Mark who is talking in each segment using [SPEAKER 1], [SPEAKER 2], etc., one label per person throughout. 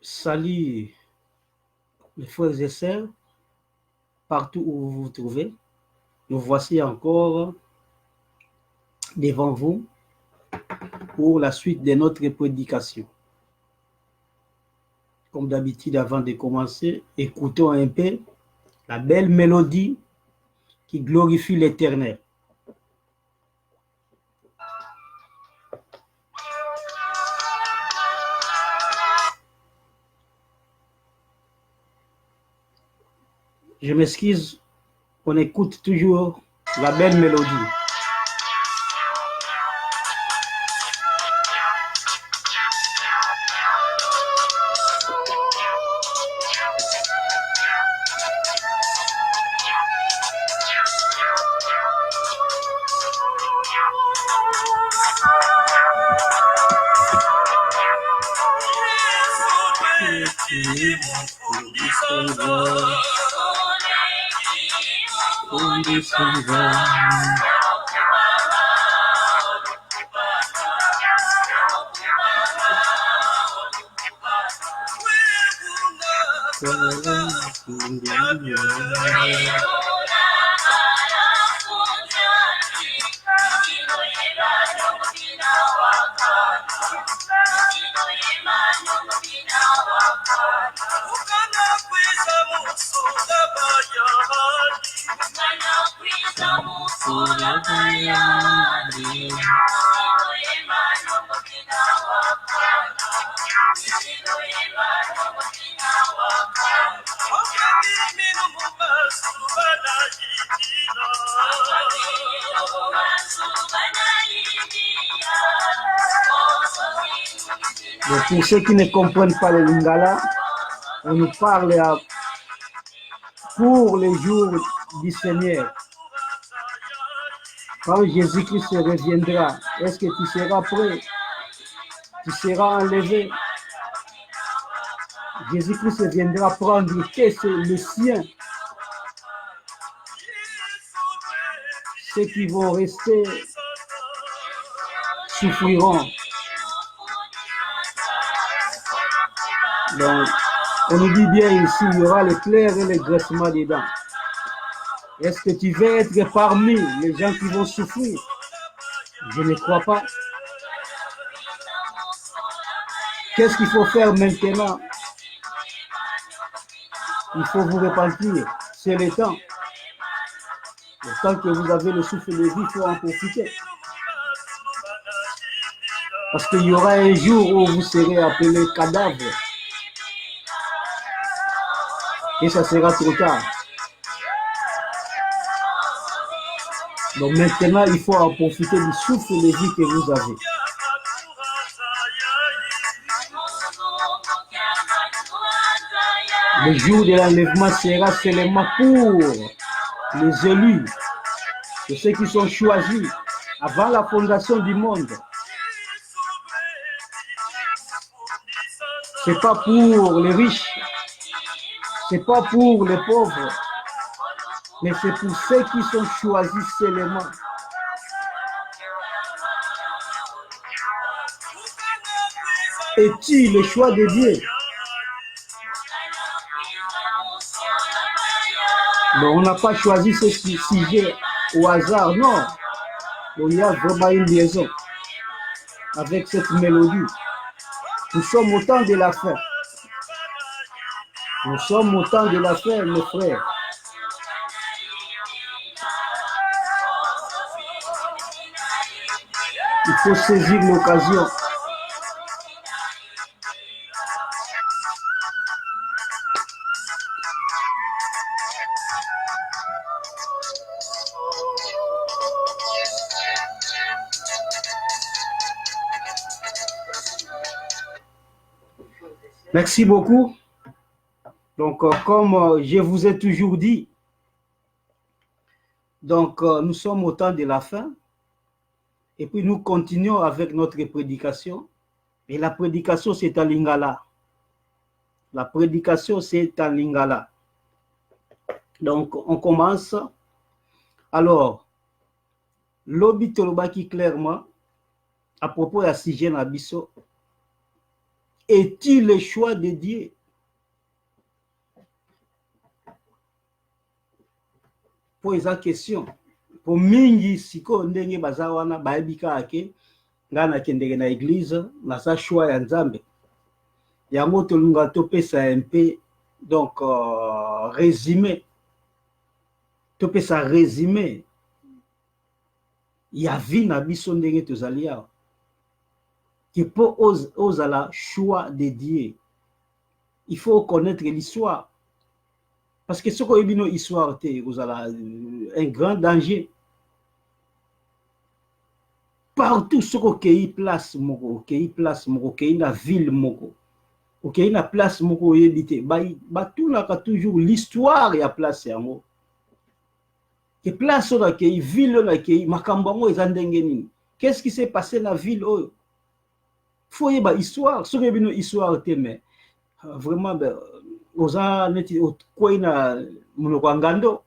[SPEAKER 1] Salut les frères et sœurs, partout où vous vous trouvez. Nous voici encore devant vous pour la suite de notre prédication. Comme d'habitude, avant de commencer, écoutons un peu la belle mélodie qui glorifie l'Éternel. Je m'excuse, on écoute toujours la belle mélodie. Mais pour ceux qui ne comprennent pas le lingala, on nous parle pour les jours du Seigneur. Quand Jésus-Christ reviendra, est-ce que tu seras prêt? Tu seras enlevé? Jésus-Christ viendra prendre le sien. Ceux qui vont rester souffriront. Donc, on nous dit bien ici, il y aura les pleurs et les graissements des dents. Est-ce que tu veux être parmi les gens qui vont souffrir? Je ne crois pas. Qu'est-ce qu'il faut faire maintenant? Il faut vous repentir. C'est le temps. Le temps que vous avez le souffle de vie, il faut en profiter. Parce qu'il y aura un jour où vous serez appelé cadavre. Et ça sera trop tard. Donc maintenant, il faut en profiter du souffle de vie que vous avez. Le jour de l'enlèvement sera seulement pour les élus, de ceux qui sont choisis avant la fondation du monde. C'est pas pour les riches, c'est pas pour les pauvres, mais c'est pour ceux qui sont choisis seulement. Es-tu le choix de Dieu? Mais on n'a pas choisi ce sujet au hasard, non. Il y a vraiment une liaison avec cette mélodie. Nous sommes au temps de la fin. Nous sommes au temps de la fin, mes frères. Il faut saisir l'occasion. Merci beaucoup. Donc, comme je vous ai toujours dit, donc nous sommes au temps de la fin. Et puis nous continuons avec notre prédication. Et la prédication, c'est en lingala. La prédication, c'est en lingala. Donc, on commence. Alors, lobi tolobaki clairement à propos de la sujet na biso. est-il le choix de Dieu? Pour esa question pour mingi siko ndenge baza wana bayebika ake nga nakendeke na église naza choix ya Nzambe yango tolunga topesa un peu donc résumé topesa résumé ya vie na biso ndenge tozali awa que pour ozala choix de Dieu il faut connaître l'histoire. Parce que ce qu'on a dit dans l'histoire, vous avez un grand danger. Partout, ce qu'on a place, place, la ville, la place, tout là, toujours l'histoire et la place. Que place, ville, qu'est-ce qui s'est passé dans la ville? Il faut y avoir histoire. Ce qu'on a dit dans l'histoire, mais vraiment, oza neti okwei na monoko ya ngando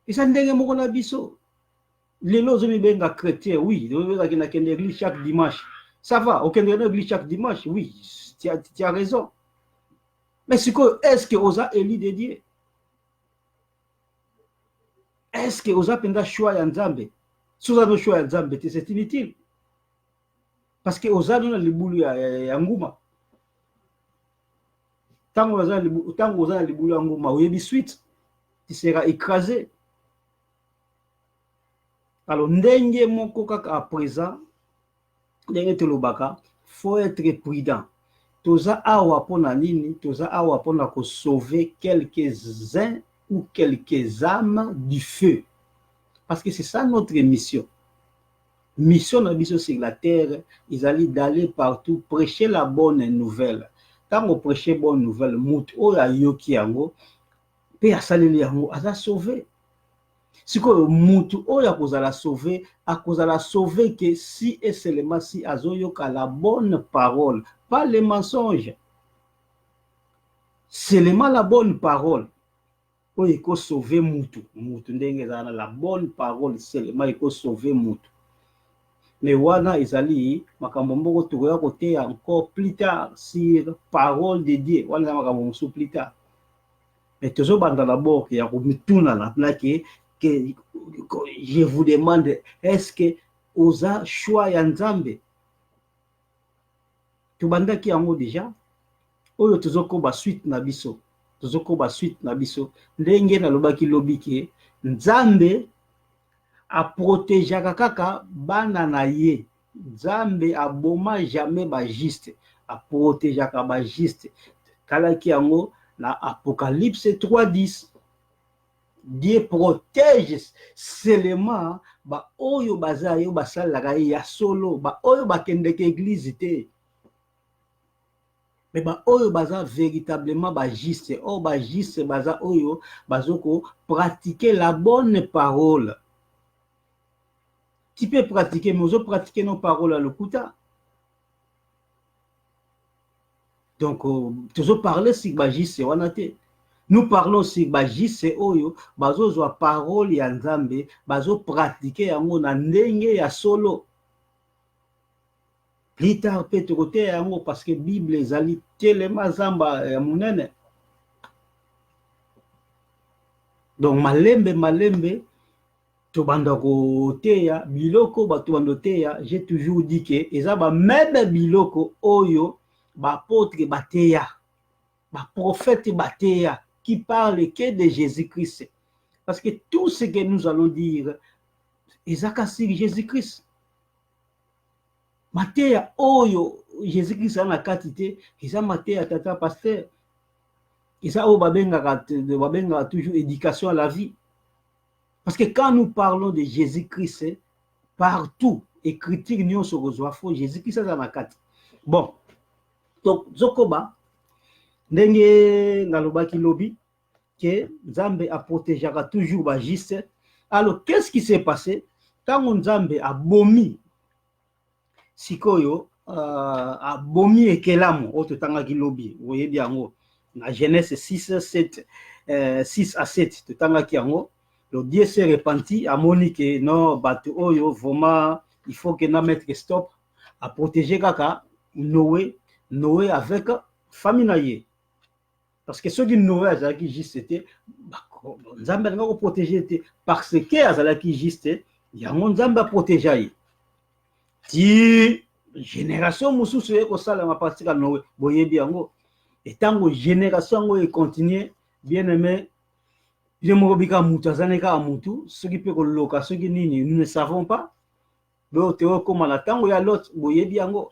[SPEAKER 1] eza ndenge moko na biso lelo ozomibenga chrétien oui ozaki nakende église chaque dimanche ça va okende na église chaque dimanche oui tu as raison mais sikoyo est-ce que oza élu de Dieu? Est-ce que oza mpenza choix ya Nzambe? Si oza no choix ya Nzambe te c'est inutile parce que oza no na libulu ya nguma. Tant que vous avez le suite, tu seras écrasé. Alors, ndenge moko kaka à présent, ndenge tolobaka, faut être prudent. Toza awa pona nini, toza awa pona ko sauver quelques-uns ou quelques âmes du feu. Parce que c'est ça notre mission. Mission na biso sur la terre, ils allaient d'aller partout prêcher la bonne nouvelle. Quand on prêche bonne nouvelle, mout oya yoki yango, pe asaleli yango, aza sauvé. Si que mout oya kozala sauvé, a kozala sauvé que si et seulement si azoyoka la bonne parole, pas les mensonges. Seulement la bonne parole. Oya ko sauver moutou. Moutou ndenge zana la bonne parole seulement iko sauver moutou. Mais wana ezali makambo mboko tokoya koteya encore plus tard sur parole de Dieu wana makambo musu plus tard mais tozo banda d'abord ya komituna na que je vous demande est-ce que oza choix ya Nzambe to banda ki yango déjà oyo tozoko ba suite na biso ndenge na lobaki lobiki Nzambe a protégeaka kaka bana na ye. Nzambe aboma jamais ba juste, a protégeaka ba juste. Kalaki yango na Apocalypse 3:10. Dieu protège seulement ba oyo baza yo basalaka ya solo, ba oyo bakendeke église te. Mais ba oyo baza véritablement ba juste, o ba juste baza oyo bazoko pratiquer la bonne parole. Tu peux pratiquer, mais vous pratiquer nos paroles à l'okuta. Donc, toujours parler sur Bajis, nous parlons sur Bajis, oyo, bazo zo parole ya Nzambe, bazo pratiquer yango na ndenge ya solo. Plus tard, peut-être yango parce que Bible ezali tellement zamba ya munene. Donc, malembe, Tobandako biloko batobando teya, j'ai toujours dit que ezaba même biloko oyo ba apôtre bateya, ba prophète bateya qui parle que de Jésus-Christ. Parce que tout ce que nous allons dire ezaka sur Jésus-Christ. Mateya oyo Jésus-Christ ana katite, eza mateya tata pasteur. Eza o babenga toujours éducation à la vie. Parce que quand nous parlons de Jésus-Christ, partout, écriture nous se reçoit faux, Jésus-Christ est dans la carte. Bon, donc, Zokoba, ndenge nalobaki lobi, que Nzambe a protégé toujours ba juste. Alors, qu'est-ce qui s'est passé? Quand Nzambe a bomi, sikoyo, a bomi ekelamu, ototangaki lobi, vous voyez bien, na Genèse 6 à 7, totangaki yango. Le Dieu s'est repenti, a moni que non, bato oyo, vraiment, il faut que nous mettre stop, à protéger kaka, Noé avec famille naïe. Parce que ceux qui Noé azalaki juste c'était Nzambe alinga protéger te parce que azalaki juste yango Nzambe a protéger ti génération mosusu e ko sala ma partie ka Noé boyebi yango et tango génération ngo e continuer bien aimé je mo bika mutu azaneka mutu ceux qui peut ko loka ceux qui nini nous ne savons pas do te ko mala tango ya lot boyebi yango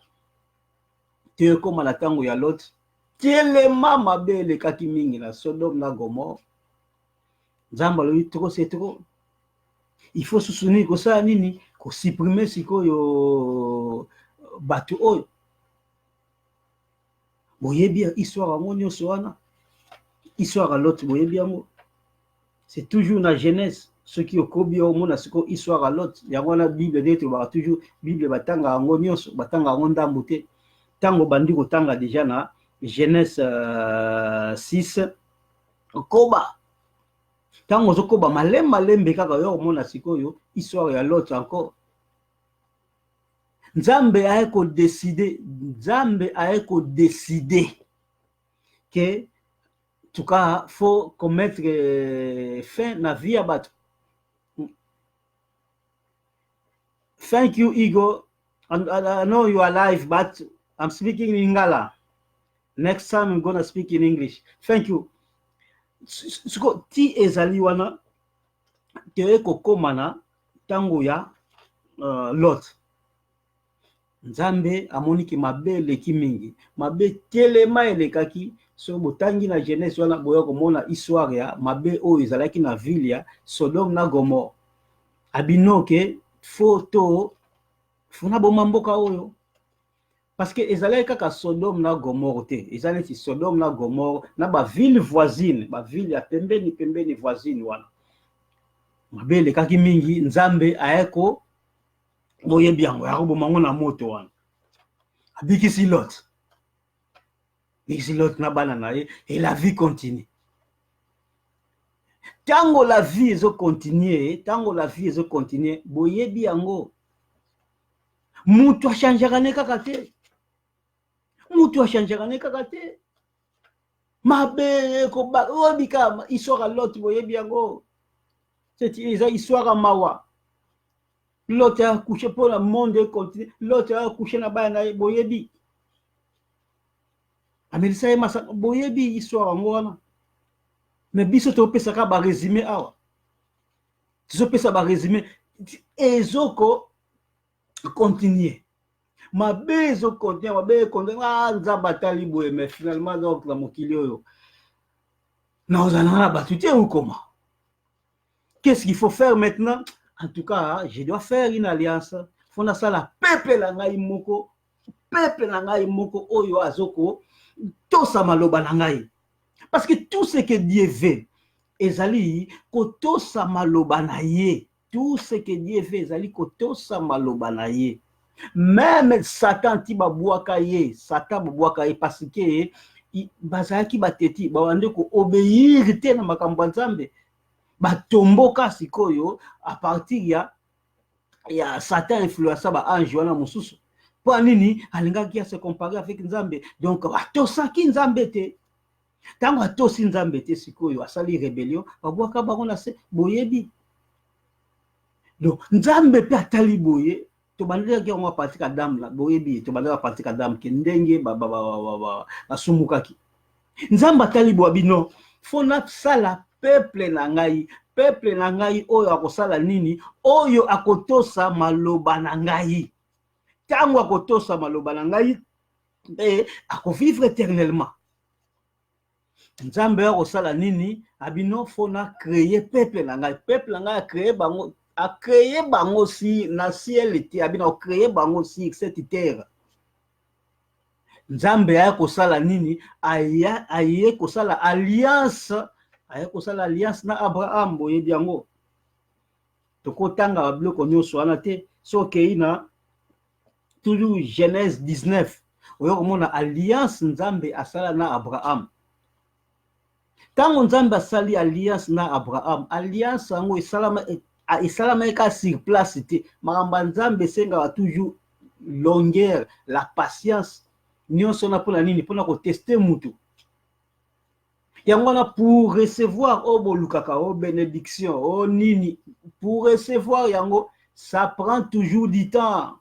[SPEAKER 1] te ko mala tango ya lot telema mabe elekaki mingi na Sodome na Gomorre. Nzambe alobi trop c'est trop. Il faut se souvenir que ça nini ko supprimer sikoyo bato oyo. Boyebi histoire yango nyonso wana. Histoire à l'autre boyebi yango. C'est toujours na Genèse ceux qui okobi au mona siko histoire à l'autre. Yango na Bible d'être ba toujours Bible batanga yango nyonso batanga yango ndambo te. Tango bandi ko tanga déjà na Genèse 6 koba tango zokoba malembe kaka yo mona sikoyo histoire ya l'autre encore. Nzambe a décidé que en tout cas faut commettre fin na vie à battre. Thank you Igor. I know you are live but I'm speaking in Lingala. Next time I'm gonna speak in English. Thank you. Suko ti ezali wana te ko komana tango ya lot. Nzambe amoni ki mabe leki mingi. Mabe telema elekaki so botangi na Genèse wana boya komona histoire ya mabe oyo ezalaki na ville ya Sodome na Gomorre. Abinoke photo funa boma mboka oyo. Parce que ezalaki kaka Sodome na Gomorre te. Ezalaki Sodome na Gomorre na ba ville voisine, ba ville ya pembeni voisine wana. Mabele kaki mingi Nzambe ayeko boyebi yango ya bomango na moto wana. Abikisi Lot. Bikisi Lot na bana na ye et la vie continue. Tango la vie ezo continuer, boyebi yango. Mutu achanjaka ne kaka te. Mutu achanjaka ne kaka te. Mabe ko ba obika histoire Lot boyebi yango. C'est histoire mawa. L'autre a couché pour le monde continue. L'autre a couché na ba na boyebi. Amelisa masa boyebi histoire ngwana. Mais biso to pesa ka ba résumé awa. Tu pesa ba résumé ezoko continuer. Mabe zo continuer, mabe continuer nzamba tali boye mais finalement donc la mokili oyo. Na ozana ba tuté ou comment? Qu'est-ce qu'il faut faire maintenant? En tout cas, je dois faire une alliance. Fona sala peuple na ngai moko oyo azoko tosa maloba na ngai. Parce que tout ce que Dieu veut, ezali kotosa maloba na ye. Tout ce que Dieu veut, ezali kotosa maloba na ye. Même Satan ti babwaka ye, parce que bazaki bateti bawande ko obéir te na makambo Nzambe. Batomboka sikoyo à partir ya Satan influença ba ange wana mususu. Pour nini alingaki se comparer avec Nzambe. Donc atosaki Nzambe te. Tango atosi Nzambe te sikoyo asali rébellion, babwaka bango na se boyebi. Donc Nzambe pe atali boye to bandela ki on partir ka dame la boyebi to bandela partir ka dame ke ndenge basumukaki. Nzambe atali boyebi non. Fona sala peuple na ngai oyo akosala nini oyo akotosa maloba na ngai. Tango akotosa maloba na ngai akovivre éternellement. Nzambe akosala nini abino fona créer peuple na ngai a créé bango si na ciel te abino créer bango si cette terre. Nzambe akosala nini aye kosala alliance na Abraham boyebi yango. Toko tanga babiloko nyonso wana te soki ina toujours Genèse 19 oyo komona alliance Nzambe asala na Abraham. Tango Nzambe asali alliance na Abraham, alliance yango esalama eka sur place te. Makambo Nzambe senga toujours longueur, la patience nyonso na pona nini pona ko tester mutu yango pour recevoir bolukaka bénédiction nini pour recevoir yango ça prend toujours du temps.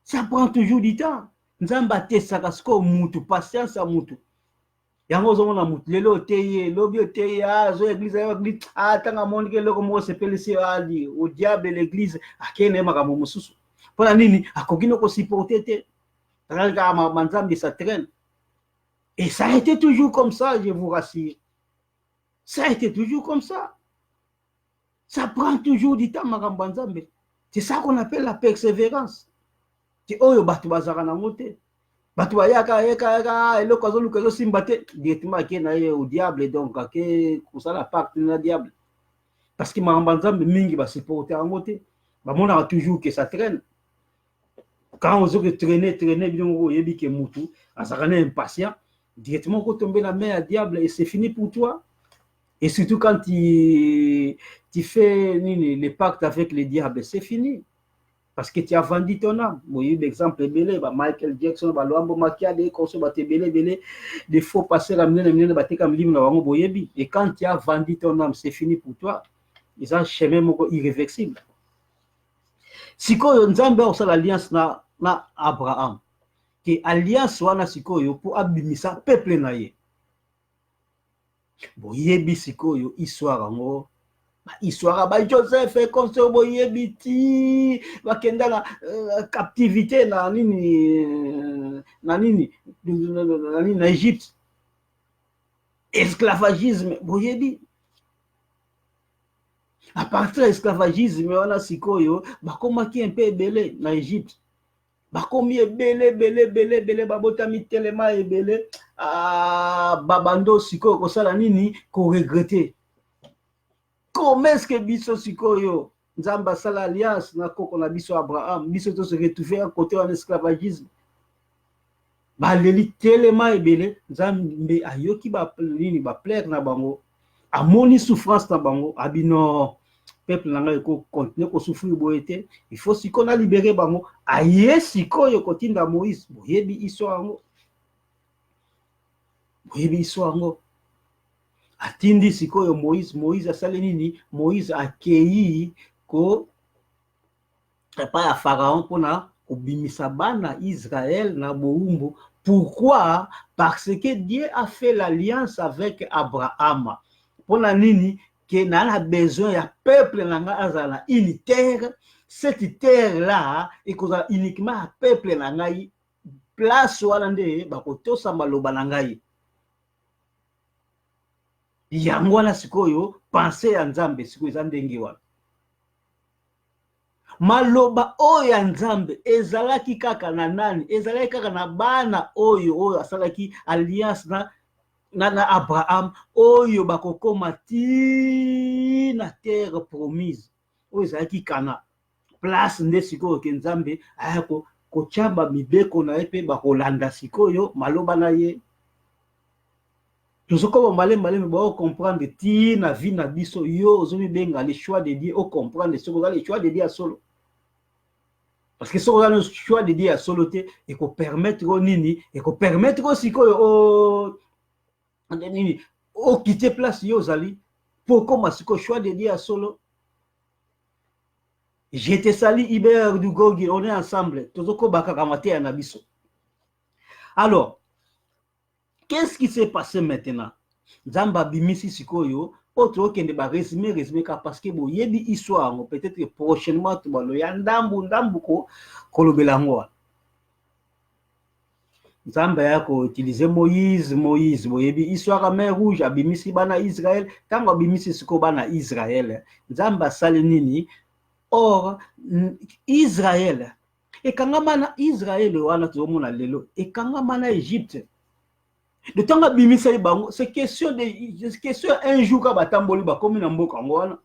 [SPEAKER 1] Ça prend toujours du temps. Nzamba atesaka siko mutu patience ya mutu yango ozomona mutu lelo oteye lobi oteye zo église tanga mondi ke loko mo sepelisi ali au diable l'église akene makambo mususu pona nini akokino ko supporter te talaka manzambi sa traîne. Et ça a été toujours comme ça, je vous rassure. Ça a été toujours comme ça. Ça prend toujours du temps, makambo nzambe. C'est ça qu'on appelle la persévérance. C'est oyo batu bazaka na mote. Batu bayaka eloko azoluka zo simbate directement ke na au diable donc ke kusala pacte na diable. Parce que makambo nzambe mingi ba supporter en mote. Ba mona toujours que ça traîne. Quand on veut traîner bien yebi ke mutu, azaka impatient. Directement qu'on tombe la main à diable et c'est fini pour toi. Et surtout quand tu fais les pactes avec le diable, c'est fini. Parce que tu as vendu ton âme. Moi, il y a exemple belé, Michael Jackson, Luambo Makiade, belé, des faux passés, et quand tu as vendu ton âme, c'est fini pour toi. Ils ont un chemin irréversible. Si on a l'alliance na Abraham, que alliance wana sikoyo pour abimisa peuple na ye boyebi sikoyo histoire ngo histoire ba Joseph konso boyebi ti bakenda na captivité na nini na Égypte, esclavagisme boyebi à partir de l'esclavagisme wana sikoyo bakomaki un peu ebele na Égypte. Bakomi belé babotami telema ebele babando siko kosala nini ko regretter. Comment est-ce que biso sikoyo nzamba sala alliance na koko na biso Abraham biso to se retrouver à côté en esclavagisme baleli telema ebele nzambe ayoki ba nini ba plaire na bango amoni souffrance na bango abino peuple nanga ko continuer ko souffrir boete il faut si qu'on a libéré bango aye sikoyo kotinda Moïse boyebi histoire ngo atindi sikoyo Moïse asali nini Moïse akei ko pa ya pharaon pona kobimisa bana Israël na boumbu. Pourquoi? Parce que Dieu a fait l'alliance avec Abraham pona nini que n'a besoin ya peuple nanga azala une terre, cette terre là et cause uniquement à peuple nanga place walande bakotosa maloba nangai yango wana sikoyo penser ya nzambe sikoyo zandenge wana maloba oyo ya nzambe ezalaki kaka na nani ezalaki kaka na bana oyo asalaki alliance na Abraham oyo bakokoma ti na terre promise oyo ezalaki kana place nde sikoyo ke nzambe aya kochamba mibeko na ye mpe bakolanda sikoyo maloba na ye tozokoma malema bao comprendre ti na vie na biso yo ozomibenga le choix de Dieu o comprendre sikoyo le choix de Dieu à solo parce que sikoyo le choix de Dieu à solo te et ko permettre nini et ko permettre sikoyo nini o quitter place yo zali pour comment ce choix de Dieu à solo. Je te salue Iber du Gogi, on est ensemble tozoko bakaka maté na biso. Alors qu'est-ce qui s'est passé maintenant? Nzamba bimisi sikoyo autre kende ba résumé parce que bo yebi histoire peut-être prochainement to balo ya ndambu ko kolobela ngo Nzamba yako utiliser Moïse boyebi histoire à mer rouge abimisi bana Israël tango abimisi siko bana Israël Nzamba sali nini or Israël et kangama na Israël wana tozomona lelo et kangama na Égypte de tango abimisa bango c'est question un jour ka batamboli ba komi na mboka ngwana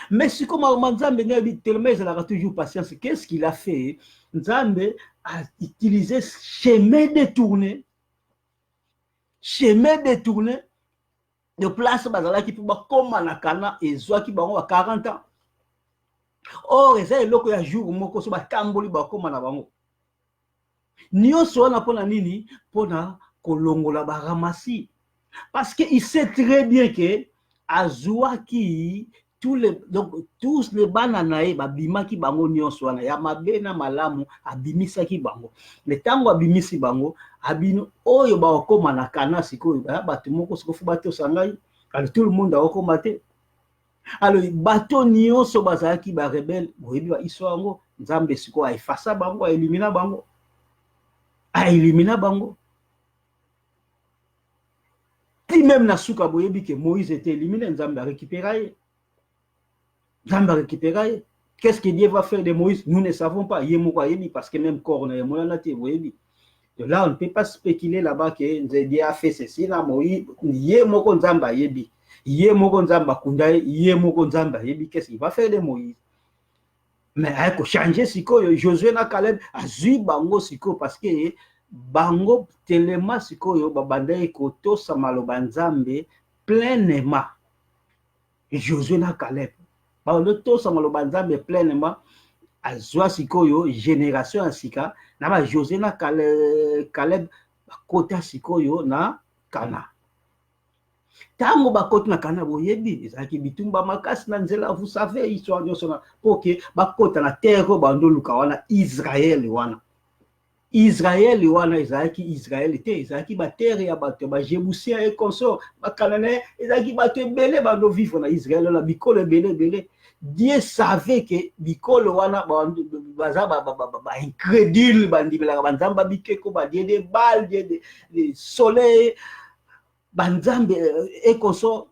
[SPEAKER 1] mais si comme Nzambe n'habite tellement il a toujours patience qu'est-ce qu'il a fait Nzambe a utilisé chemin détourné de place bazala qui pour comme na kana ezwa ki bango 40 ans or eza eloko ya jour moko so batamboli ba koma na bango nyonso wana pona nini pona kolongola baramasi parce que il sait très bien que azwaki tous les bana na ye babimaki bango nyonso wana ya mabe na malamu abimisaki bango le ntango abimisi bango abino oyo bakokoma na kana sikoyo baya bato moko siko fu batosa ngai alors tout le monde akokoma te alors bato nyonso bazalaki barebele boyebi baiso yango nzambe sikoyo aefasa bango aelimina bango Puis même na suka boyebi que Moïse était éliminé, Nzambe a récupéré. Qu'est-ce que Dieu va faire de Moïse? Nous ne savons pas. Parce que même corps est moins naté, boyebi. Là, on ne peut pas spéculer là-bas que Dieu a fait ceci. Là, Moïse, Yemoko Nzamba yebi. Yemoko Nzamba kundaye, Yemoko Nzamba yebi. Qu'est-ce qu'il va faire de Moïse? Mais il faut changer siko. Josué na Caleb a zui bango siko parce que bango telema sikoyo babandai kotosa maloba Nzambe pleinement. Josué na Caleb bando tosa maloba Nzambe pleinement azwa sikoyo génération asika na ba Josué na Caleb bakota sikoyo na Kana. Tango bakota na Kana boyebi ezaki bitumba makasi na nzela, vous savez histoire nyonso na poke bakota na terre bando luka wana Israël wana. Israël wana ezalaki Israël te ezalaki ba terre ya bato ba Jébusien et consort ba Cananéen ezalaki bato ebele bando vivre na Israël na bikolo ebele. Dieu savait que bikolo wana baza ba incrédule bandimela banzamba bikeko ba Dieu de balles de soleil banzambe et consort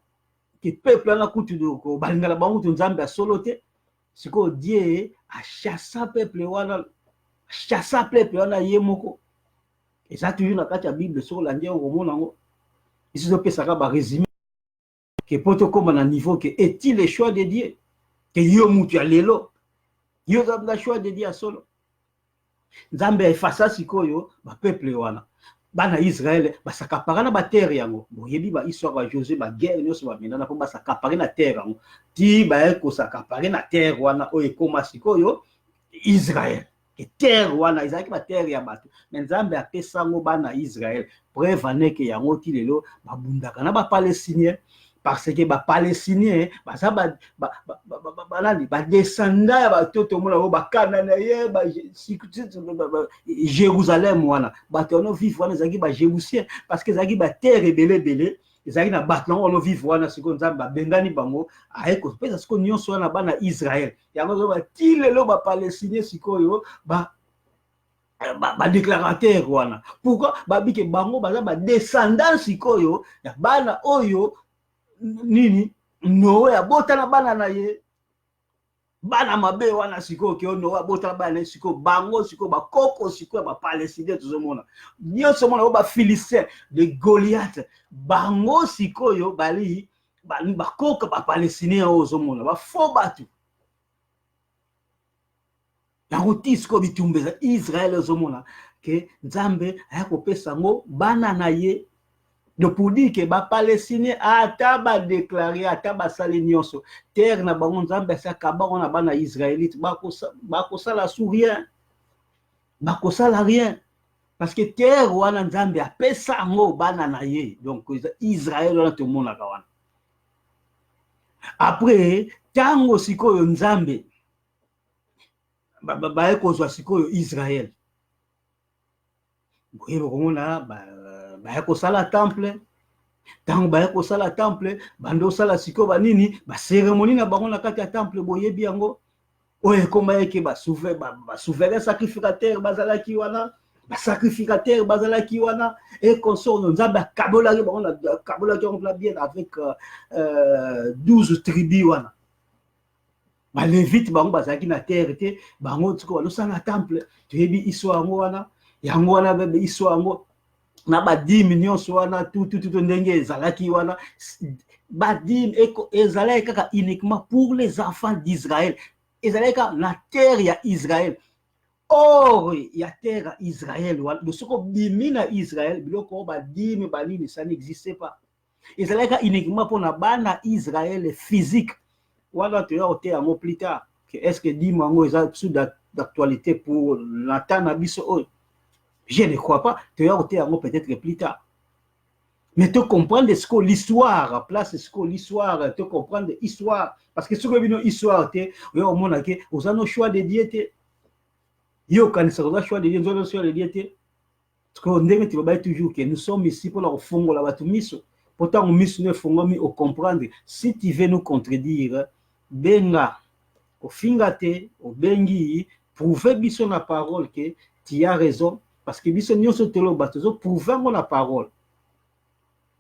[SPEAKER 1] que peuple na kutu ko balingala bango to nzambe a solo te siko Dieu a chassé peuple wana chassa peuple wana yemoko eza toujours na kati ya Bible sur la ndia omona ngo ici zo pesaka ba résumé que poto koma na niveau que est-il le choix de Dieu que yo mutu ya lelo yo za na choix de Dieu solo Nzambe efasa sikoyo ba peuple wana bana Israël basakapara na ba terre yango boyebi ba histoire ba Josué ba guerre nyonso ba mena na po basakapara na terre yango ti ba ko sakapara na terre wana oyo ekoma sikoyo Israël terre wana ezalaki ba terre ya bato mais Nzambe apesa ngo bana Israël preuve aneke yango ti lelo babundaka na ba Palestiniens parce que ba Palestiniens baza ba descendants ya batoto mona ba Cananéen ba Jérusalem wana bato no vivre wana ezalaki ba Jébusien parce que ezalaki ba terre ebele ezalaki na bato nango no vivre wana siko Nzambe abengani bango ayeko pesa siko nyonso wana bana Israël yango ba ti lelo ba Palestiniens sikoyo ba déclarateur wana pourquoi babike bango baza ba descendants sikoyo ya bana oyo nini Noé abotana bana na ye bana mabe wana sikoyo ke Noé abotana bana sikoyo bango sikoyo bakoko sikoyo ba Palestiniens tozomona nyonso mona ba Philistins de Goliath bango sikoyo bali bakoko ba Palestiniens ozomona ba faux batu yango tisko bitumbeza Israël ozomona ke Nzambe ayakopesa ngo bana na ye de pour dire que ba Palestiniens ata ba déclarer ata ba sali nyonso terre na bango Nzambe asaka bango na bana Israélite bakosala sous rien bakosala rien parce que terre wana Nzambe apesa ngo bana na ye donc Israël wana tomona ka wana après tango sikoyo Nzambe ba ekozwa sikoyo Israël boyeba komona ba ekosala temple tango ba ekosala temple bando sala sikoyo banini ba cérémonie na bango na kati ya temple boyebi yango oyo ekoma yeke ba souverain sacrificateur bazalaki wana ba sacrificateur bazalaki wana et consort Nzambe akabolaki bango na kabolaki on bien avec 12 tribus wana ba Lévite bango bazalaki na terre te bango tiko balosala temple toyebi histoire yango wana bebe histoire yango na ba 10 millions wana tout ndenge ezalaki wana ba 10 ezalaki kaka uniquement pour les enfants d'Israël ezalaki na terre ya Israël or ya terre Israël wana de soko bimina Israël biloko ba 10 balini ça n'existait pas ezalaki uniquement pour na bana Israël physique voilà tu as ôté yango plus tard que est-ce que dit mango est sous d'actualité pour l'entendre biso Je ne crois pas. Tu vas peut-être plus tard. Mais tu comprends ce que l'histoire, place ce que l'histoire, tu comprends l'histoire. Parce que ce que l'histoire, tu as un choix de diète. Yo, quand tu as un choix de diète, tu as un choix de diète. Parce que tu vas toujours que nous sommes ici pour leur fond la batumiso. Pourtant, on mise ne fond au comprendre. Si tu veux nous contredire, benga, au fingate, au bengi, prouver biso la parole que tu as raison. Parce que biso nous sommes telo batuzo, prouver la parole.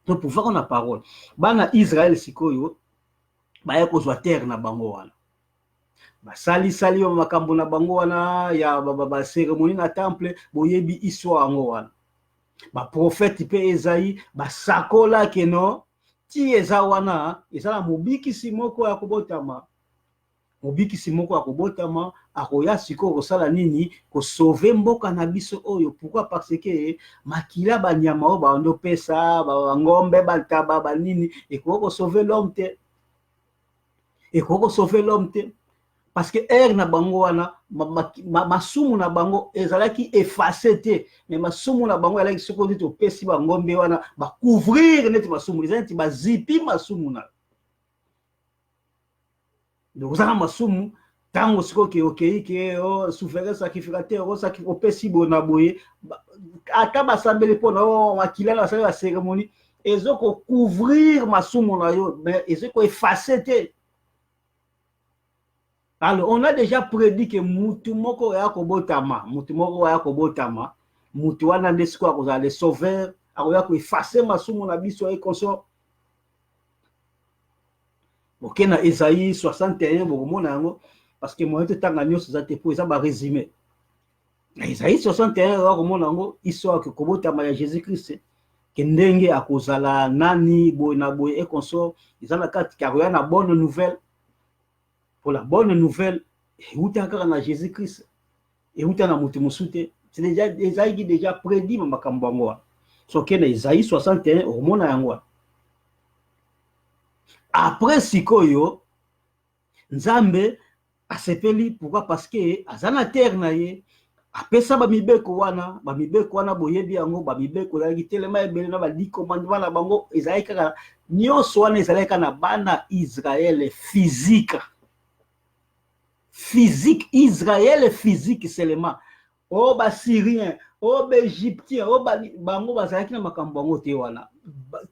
[SPEAKER 1] Donc, pouvoir la parole. Bana Israël sikoyo, ba yako zwa terre na bango wana. Ba sali yo makambo na bango wana ya ba cérémonie na temple boyebi histoire ngo wana. Ba prophète pe Esaïe ba sakola keno ti eza wana ezala mobiki simoko ya kobotama. Mobiki simoko ya kobotama akoya siko kosala nini ko sauver mboka na biso oyo. Pourquoi? Parce que makila ba nyama o ba ndo pesa ba ngombe ba taba ba nini et ko sauver l'homme te. Et ko sauver l'homme te. Parce que na bango wana masumu na bango ezalaki effacé te. Mais masumu na bango ezalaki soko dit to pesi ba ngombe wana ba couvrir net masumu ezalaki ba zipi masumu na. Donc ça masumu tango siko ke ke o souverain sacrificateur o sacrifice pesi bona boye ata basambele pona o makila na la cérémonie ezoko couvrir masumu na yo mais ezoko effacer te. Alors on a déjà prédit que mutu moko ya kobotama mutu wana ndesiko akozala le sauveur akoya ko effacer masumu na biso et consort. Ok, na Esaïe 61, parce que moi, je suis un résumé. Esaïe 61, histoire que Kobotama Jésus-Christ, que Ndenge a kozala nani, boy et consort, ils ont la carte car il y a une bonne nouvelle. Pour la bonne nouvelle, où tu as Jésus-Christ, et où tu as Moutimousute, c'est déjà Esaïe qui déjà prédit ma Kambangwa. So que Esaïe 61, au monde à après sikoyo nzambe asepeli pourquoi parce que azana terre na ye apesa ba mibeko wana boyebi yango ba mibeko ya gitelema ebele na ba di commandement na bango ezali kaka nyonso wana ezali kaka na bana Israël physique Israël physique seulement o ba syrien o ba égyptien o ba bango bazalaki na makambo bango te wana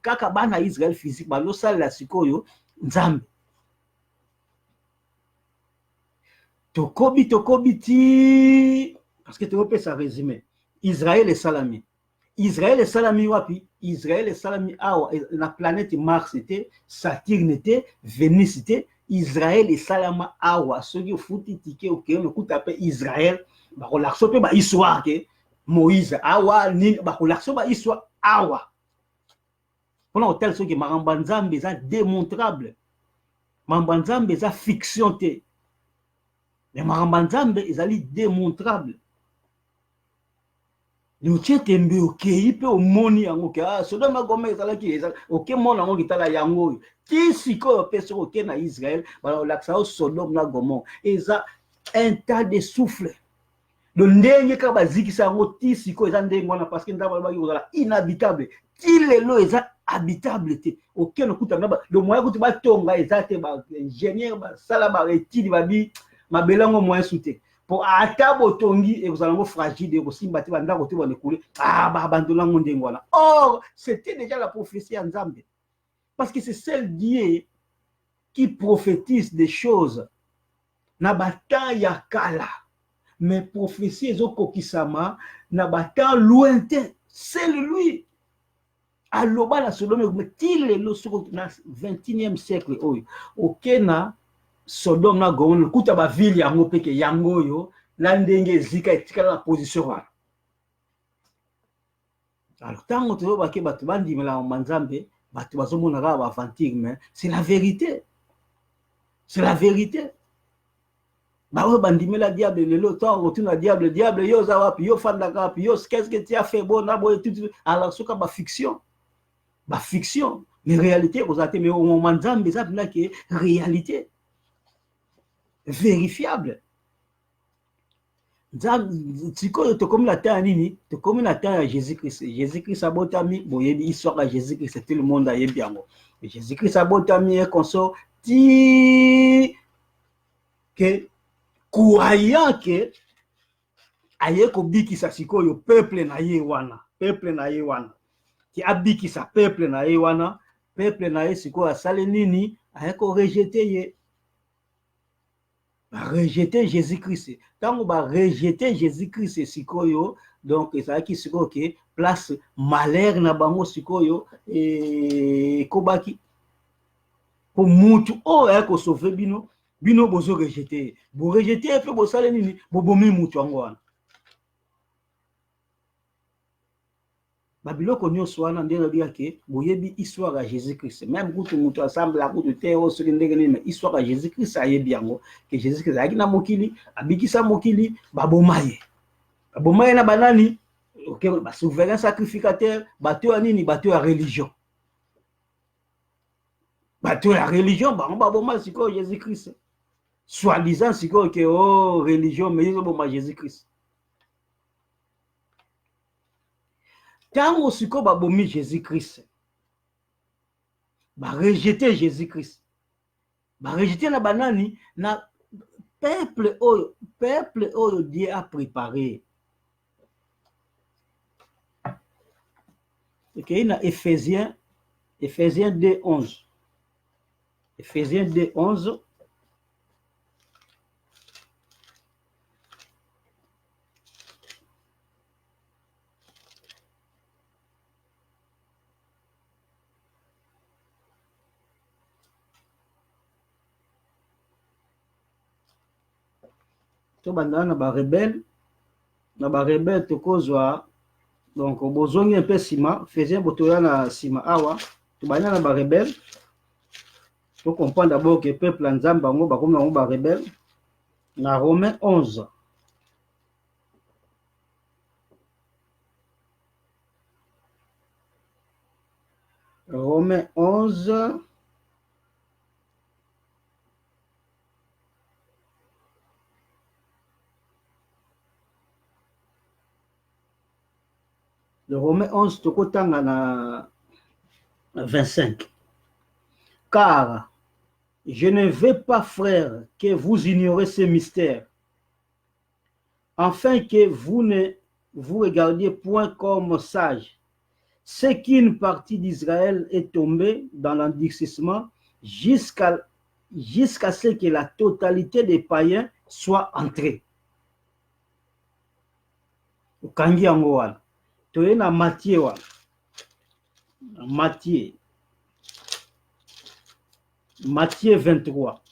[SPEAKER 1] kaka bana Israël physique ba losala sikoyo nzambe tokobi ti parce que tu peux ça résumer Israël et salami wapi Israël et salami awa la planète Mars était Saturne était Vénus était Israël et salama awa soki futi tike okeye no kutape Israël ba kolakso pe ba histoire ke Moïse awa ni ba kolakso ba histoire awa. On a tel ce qui Marambanzambe est démontrable. Marambanzambe est fiction. Mais Marambanzambe est démontrable. Nous sommes ok, il peut au moni en ok. Ah, ce dont ma gomme est qui est ok, mon ango qui est là yango. Qui si quoi personne ok na Israël, voilà l'accès au Sodome na Gomorrhe. Et ça un tas de souffle. Le ndenge ka baziki sa ngo ti si ko ezande ngwana parce que ndaba ba yozala inhabitable. Ti lelo eza habitable te. Aucun okuta na ba le moyen kuti ba tonga ezate ba ingénieur ba sala ba étude ba bi mabelango moyen souté. Pour atabo tongi et vous allez fragile et aussi bati ba ndako te ba nekule ah ba abandona ngo ndengo wana. Or, c'était déjà la prophétie en Nzambe. Parce que c'est seul Dieu qui prophétise des choses na bata ya kala. Mais prophétie ezokokisama na batan lointain, c'est lui. Aloba la Sodome mais til le soko na 21e siècle oyo. Okena Sodome na Gomorrhe kuta ba ville yango peke yango yo la ndenge zika etikala na position wana. Alors tango to ba ke batu bandi mela manzambe batu bazomona ka ba aventure mais c'est la vérité. C'est la vérité. Bah ouais, bandimela diable, le temps, retourne à diable, yo zawapi, yo fandaka, yo qu'est-ce que tu as fait, bon, tout. Alors, ce que fiction. Bah, fiction. Mais réalité, vous avez, mais au moment d'Ambe, ça, là, qui est réalité. Vérifiable. sikoyo tokomi na temps nini, tokomi na temps ya Jésus-Christ. Jésus-Christ abotami, boyebi histoire ya Jésus-Christ, tout le monde ayebi yango. Jésus-Christ abotami et consort ti que croyant que aye ko bikisa sikoyo peuple na ye wana, peuple na ye wana. Ki abikisa peuple na ye wana, peuple na ye sikoyo asale nini, aye ko rejeter ye. Rejeter Jésus-Christ. Tant on va rejeter Jésus-Christ sikoyo, donc ça qui sikoyo que place malheur na bango sikoyo et kobaki pour mutu o ya ko sauver bino bozo rejeter. Bo rejeter pe bo sale nini, bo bomi mutu angwana. Babiloko nyonso wana ndenge bia ke boyebi histoire ya Jésus-Christ. Même kutu mutu ensemble la kutu teo so ndenge nini, histoire ya Jésus-Christ ayebi yango ke Jésus-Christ ayaki na mokili, abikisa mokili, babomaye. Babomaye na banani, OK, ba souverain sacrificateur, bato ya nini, bato ya religion. Bato ya religion, ba baboma siko Jésus-Christ. Soi-disant siko ke oh religion mais ils boma Jésus-Christ. Tango siko babomi Jésus-Christ, ba rejeter Jésus-Christ, ba rejeter na banani na peuple oyo Dieu a préparé. OK, na Éphésiens 2:11. Éphésiens 2:11. To bandana ba rebelle to kozwa donc bozongi un peu sima faisait botoya na sima awa to bandana ba rebelle to comprendre d'abord que peuple nzamba ngo ba comme ba rebelle na Romains 11. Romains 11. Le Romains 11, tokotanga na 25. Car je ne veux pas, frères, que vous ignorez ces mystères, afin que vous ne vous regardiez point comme sages. C'est qu'une partie d'Israël est tombée dans l'endurcissement jusqu'à ce que la totalité des païens soit entrée. Ukangi yango wana. Toye na Matthieu wana. Matthieu 23.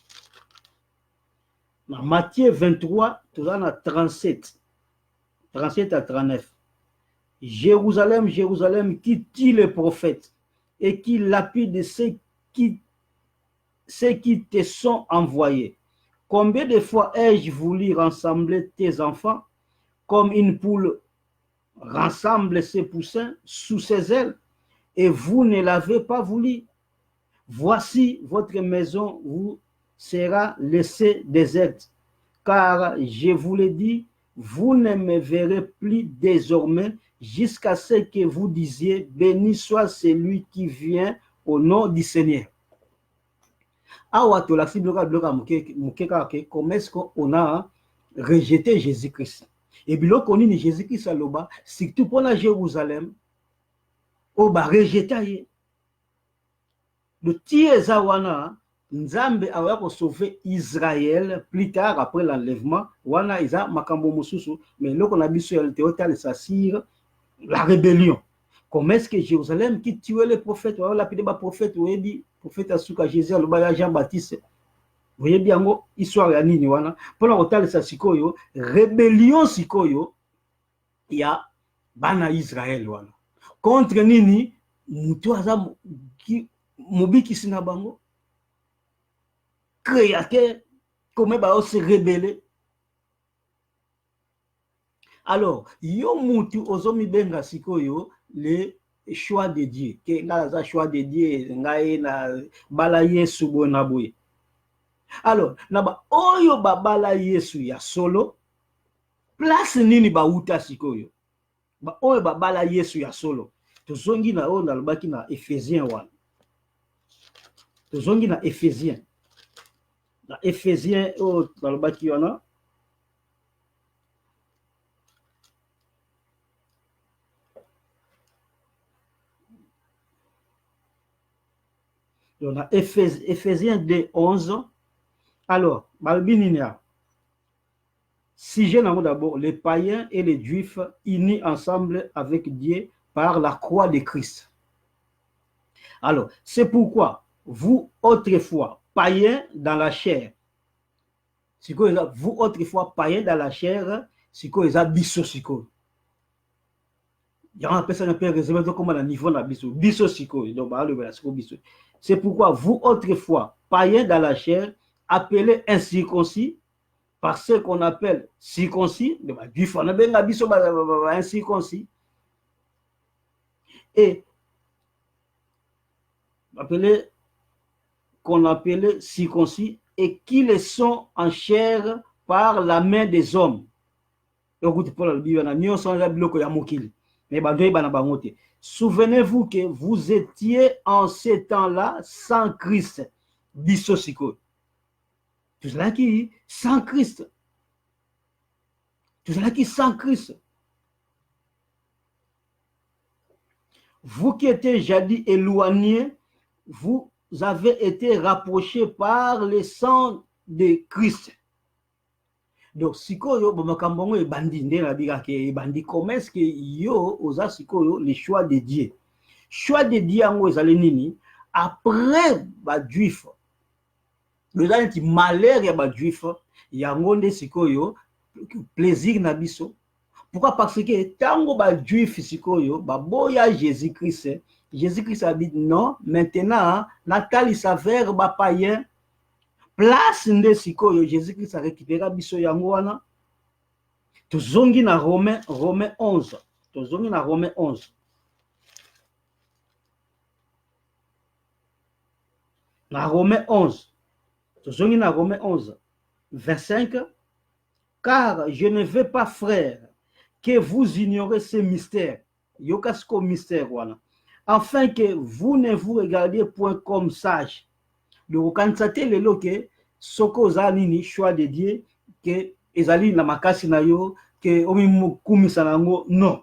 [SPEAKER 1] Dans Matthieu 23, tu as 37 à 39. Jérusalem, Jérusalem, qui tue les prophètes et qui lapide ceux qui te sont envoyés. Combien de fois ai-je voulu rassembler tes enfants comme une poule rassemble ses poussins sous ses ailes, et vous ne l'avez pas voulu. Voici votre maison vous sera laissée déserte, car je vous l'ai dit, vous ne me verrez plus désormais jusqu'à ce que vous disiez, béni soit celui qui vient au nom du Seigneur. Comment est-ce qu'on a rejeté Jésus-Christ? Et bien, on dit Jésus-Christ à l'oba, surtout pour la Jérusalem, on va rejeter. Le Tiezawana, Nzambe a sauvé Israël plus tard après l'enlèvement. Wana Isa Makambo Mususu, mais là qu'on a vu sur le théâtre, ça sire la rébellion. Comment est-ce que Jérusalem qui tuait les prophètes, on a lapidé les prophètes, on a dit, prophète Asuka Jésus, le Jean-Baptiste. Vous voyez bien, histoire ya nini wana. Pendant que ça sikoyo, rébellion sikoyo, il y a bana Israël wana. Contre nini, mutu aza mobiki sinabango. Créateur, comment ba se rebeller. Alors, yo mutu ozomi benga sikoyo, le choix de Dieu. Que na choix de Dieu, ngai na bala Yesu bonaboye. Alors, naba oyo babala Yesu ya solo, place nini bauta sikoyo ba oyo babala Yesu ya solo tozongi na oyo nalobaki na Ephésiens wana tozongi na Ephésiens oyo nalobaki wana dans Ephésiens 2:11. Alors, sujet d'abord, les païens et les juifs unis ensemble avec Dieu par la croix de Christ. Alors, c'est pourquoi vous autrefois païens dans la chair, vous autrefois païens dans la chair, c'est quoi les biso siko. Il y a un personne qui réservé comme à niveau de biso siko. C'est pourquoi vous autrefois païens dans la chair, appelés incirconcis, par ce qu'on appelle circoncis, incirconcis, et appelés qu'on appelait circoncis, et qui le sont en chair par la main des hommes. Souvenez-vous que vous étiez en ce temps-là sans Christ. Bisosiko. Tout cela qui sans Christ. Tout cela qui sans Christ. Vous qui étiez jadis éloignés, vous avez été rapprochés par le sang de Christ. Donc, sikoyo, bomakambongo e bandi, nde na bika ke bandi, comment est-ce que yo, oza sikoyo, le choix de Dieu. Choix de Dieu, ango ezale nini, après, ba juif, le zane ti malheur ya ba juif, yango nde sikoyo, plaisir na biso. Pourquoi? Parce que, tango ba juif sikoyo, ba boya Jésus-Christ, Jésus-Christ a dit non, maintenant, Nathalie s'avère ba païen, place nde sikoyo Jésus-Christ a récupéré biso yango wana. Tozongi na Romains 11. Tozongi na Romains 11. Na Romains 11. Tozongi na Romains 11. 25. Car je ne veux pas, frères, que vous ignorez ce mystère. Yokasko mystère wana. Afin que vous ne vous regardiez point comme sages. Donc, quand ça te le que soko zanini choix de Dieu que ezali na makasi na yo que omimukumisa nango non.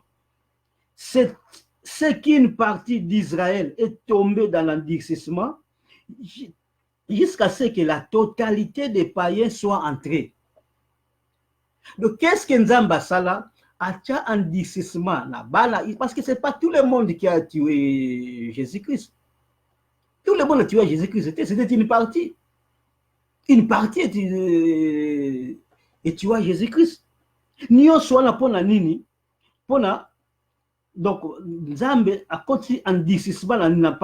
[SPEAKER 1] C'est qu'une partie d'Israël est tombée dans l'endurcissement jusqu'à ce que la totalité des païens soit entrée. Donc, qu'est-ce que Nzamba Sala a un endurcissement parce que c'est pas tout le monde qui a tué Jésus-Christ. Tout le monde a tué Jésus-Christ, c'était une partie. Une partie et tué Jésus-Christ. Nous sommes pona nini, pona donc Nzambe a continué en discipline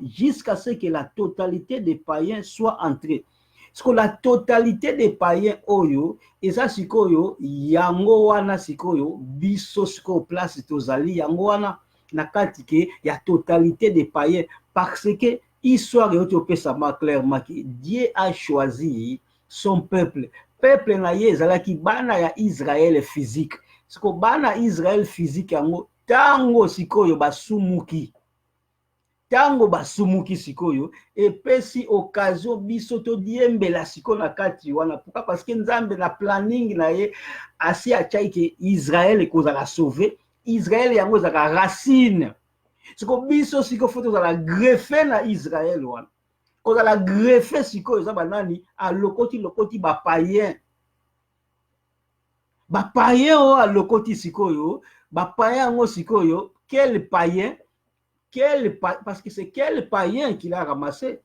[SPEAKER 1] jusqu'à ce que la totalité des païens soit entrée. Parce que la totalité des païens oyo, et ça sikoyo, yango wana sikoyo, biso siko place tozali, yango wana nakati ke ya totalité des païens parce que histoire yotope sama clairement que Dieu a choisi son peuple. Peuple na ye ezalaki bana ya Israël physique. Siko bana Israël physique yango tango sikoyo basumuki. Tango basumuki sikoyo epesi occasion biso to diembela siko na kati wana. Pourquoi? Parce que Nzambe na planning na ye asi achai ke Israël ekozala sauver. Israël yango ezaka racine. Siko biso siko foto za la greffe na Israël wana. Ko za la greffe siko eza banani a lokoti ba païen. Ba païen o a lokoti siko yo, ba païen ngo siko yo, quel païen? Parce que c'est quel païen qui l'a ramassé.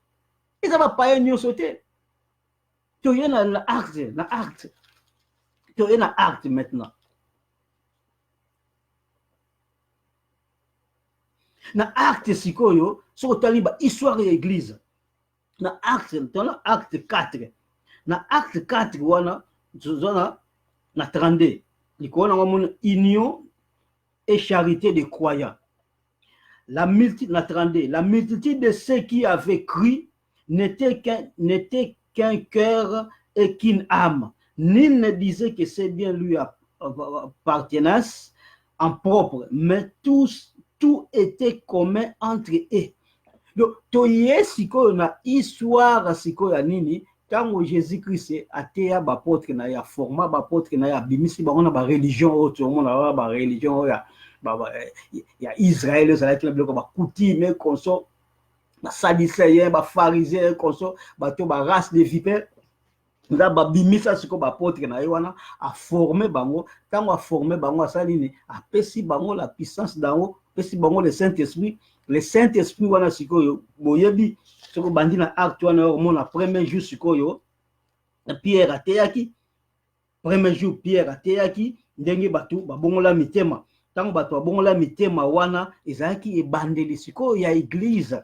[SPEAKER 1] Ils n'ont pas païen ni sauté. Tu es dans l'acte. Tu es dans l'acte maintenant. Dans l'acte, c'est quoi? C'est l'histoire de l'église. Dans l'acte 4. Dans l'acte 4, on a 32. Il y a union et charité des croyants. La multitude de ceux qui avaient cru n'était qu'un cœur et qu'une âme. Nul ne disait que c'est bien lui appartenance en propre, mais tout était commun entre eux. Donc, toye siko na histoire siko ya nini, tango Jésus-Christ ateya bapotre na ya format bapotre na ya bimisi bango na ba religion autre mona ba religion ya Israël ezalaki na biloko ba coutume konso ba sadducéens ba pharisiens konso bato ba race de vipères nga ba bimisa siko bapotre na ye wana a former bango, tango a former bango asali ni apesi bango la puissance dango, apesi bango le Saint-Esprit. Le Saint-Esprit wana sikoyo boyebi soko bandi na acte wana omona premier jour sikoyo Pierre ateyaki, premier jour Pierre ateyaki ndenge batu babongola mitema, tango batu babongola mitema wana ezalaki ebandeli sikoyo ya église,